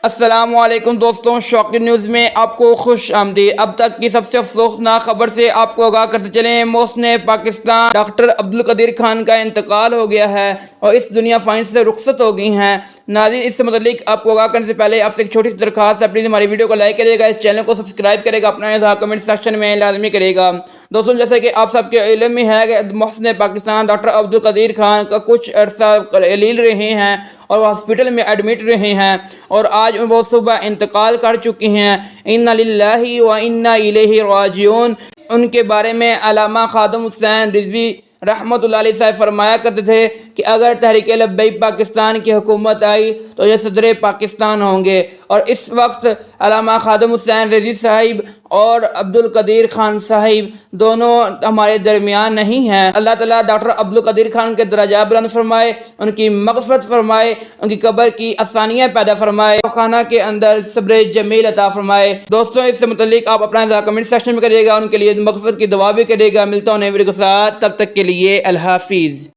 السلام علیکم دوستوں، شوق نیوز میں آپ کو خوش آمدید۔ اب تک کی سب سے افسوسناک خبر سے آپ کو آگاہ کرتے چلیں۔ محسن پاکستان ڈاکٹر عبدالقدیر خان کا انتقال ہو گیا ہے اور اس دنیا فانی سے رخصت ہو گئی ہیں۔ ناظرین، اس سے متعلق آپ کو آگاہ کرنے سے پہلے آپ سے ایک چھوٹی سی درخواست ہے، پلیز ہماری ویڈیو کو لائک کرے گا، اس چینل کو سبسکرائب کرے گا، اپنا اظہار کمنٹ سیکشن میں لازمی کرے گا۔ دوستوں، جیسے کہ آپ سب کے علم میں ہے کہ محسن پاکستان ڈاکٹر عبدالقدیر خان کا کچھ عرصہ علیل رہے ہیں اور وہ ہاسپٹل میں ایڈمٹ رہے ہیں اور آج وہ صبح انتقال کر چکی ہیں۔ انا للہ و انا الیہ راجعون۔ ان کے بارے میں علامہ خادم حسین رضوی رحمۃ اللہ علیہ صاحب فرمایا کرتے تھے کہ اگر تحریک لبیک پاکستان کی حکومت آئی تو یہ صدر پاکستان ہوں گے، اور اس وقت علامہ خادم حسین رضوی صاحب اور عبدالقدیر خان صاحب دونوں ہمارے درمیان نہیں ہیں۔ اللہ تعالیٰ ڈاکٹر عبدالقدیر خان کے درجات بلند فرمائے، ان کی مغفرت فرمائے، ان کی قبر کی آسانیاں پیدا فرمائے، خانہ کے اندر صبر جمیل عطا فرمائے۔ دوستوں، اس سے متعلق آپ اپنا اظہار کمنٹ سیکشن میں کریے گا، ان کے لیے مغفرت کی دعا بھی کرے گا۔ ملتا ہوں نئے ویڈیو کے ساتھ، تب تک کے لیے اللہ حافظ۔